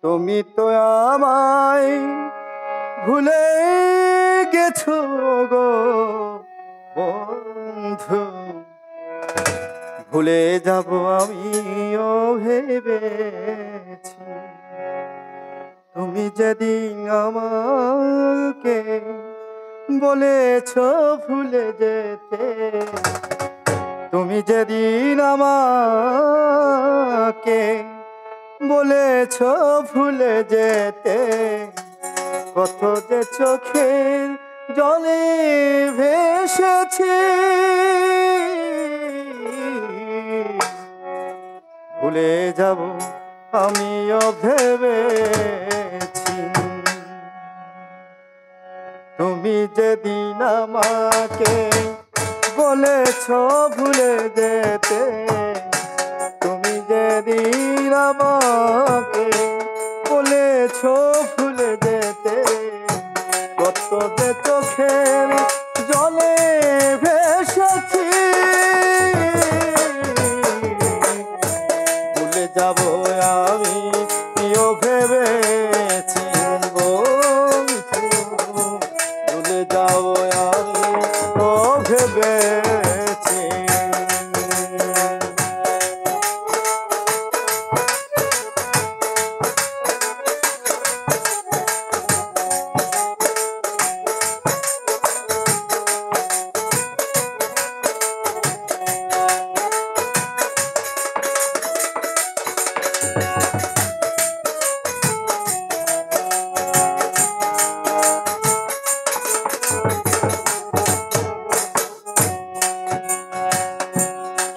তুমি তো আমায় ভুলে গেছো গো বন্ধু, ভুলে যাব আমিও ভেবেছি। তুমি যেদিন আমাকে বলেছ ভুলে যেতে, তুমি যেদিন আমাকে বলেছ ভুলে যেতে, কত যে চোখের জলে ভেসেছি, ভুলে যাব আমিও ভেবেছি। তুমি যেদিন আমাকে বলেছ ভুলে যেতে, তুমি যেদিন আমাকে বলেছ ভুলে যেতে, কত যে চোখের জলে ভেসেছি, ভুলে যাব আমি ভেবেছি বন্ধু, ভুলে যাব আমি ভেবেছি।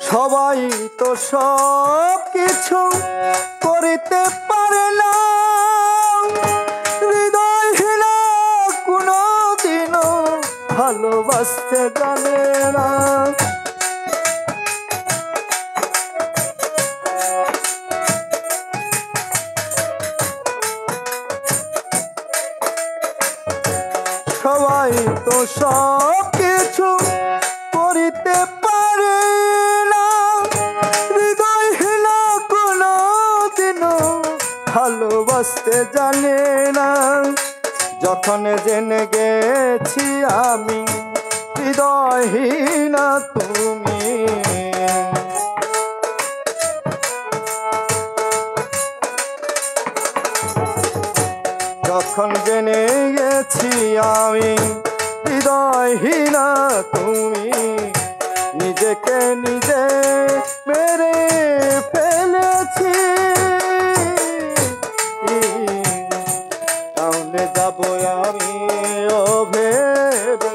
সবাই তো সব কিছু করিতে পারে না, হৃদয়হীনা কোনো দিনও ভালোবাসতে জানে না। সবাই তো সব কিছু করিতে পারে না, হৃদয়হীনা কোনো দিনও ভালোবাসতে জানে না। যখন জেনে গেছি আমি হৃদয়হীনা তুমি, যখন জেনে গেছি আমি হৃদয়হীনা তুমি, নিজেকে নিজে মেরে ফেলেছি, তাহলে যাব আমি ভেবেছি।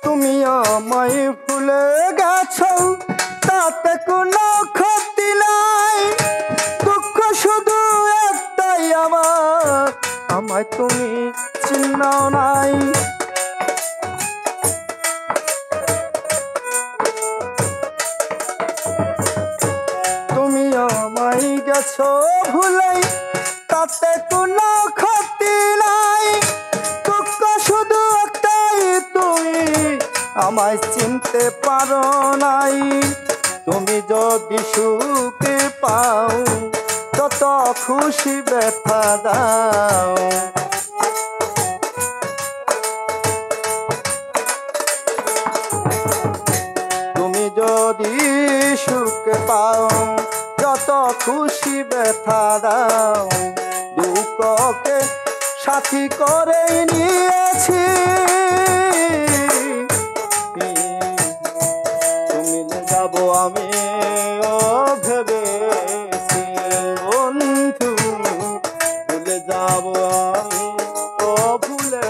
তুমি আমায় ভুলে গেছো তাতে কোনো ক্ষতি নাই, দুঃখ শুধু একটাই আমার, আমায় তুমি চিন্নাও নাই। তুমি আমায় গেছো ভুলে তাতে কোনো ক্ষতি নাই, দুঃখ শুধু একটাই তুমি আমায় চিনতে পারো নাই। তুমি যদি সুখে পাও তত খুশি ব্যথা দাও, তুমি যদি সুখে পাও যত খুশি ব্যথা দাও, দুঃখকে সাথী করে নিয়েছি, তুমি যাব আমি ভেবেছি বন্ধু, ভুলে যাব আমি ভুলে।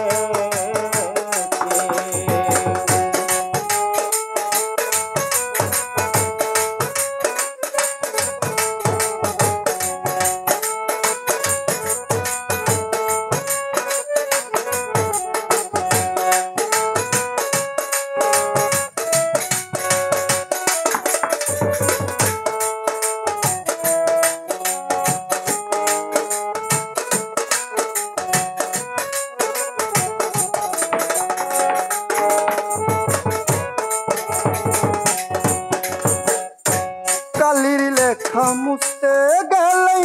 লেখা মুছতে গেলে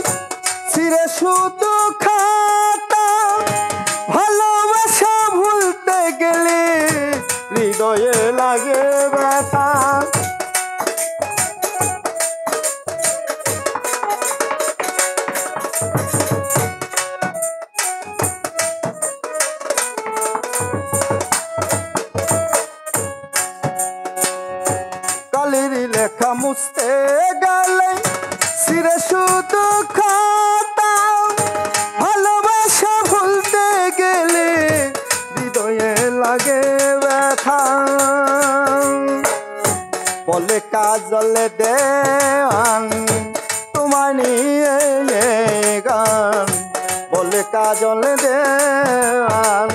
ছিঁড়ে শুধু খাতা, ভালোবাসা ভুলতে গেলে হৃদয়ে লাগে ব্যথা। কালির লেখা মুছতে গেলে ছিঁড়ে শুধু খাতা, ভালোবাসা ভুলতে গেলে হৃদয়ে লাগে ব্যথা। বলে কাজল দেওয়ান তোমার নিয়ে গান, বলে কাজল দেওয়ান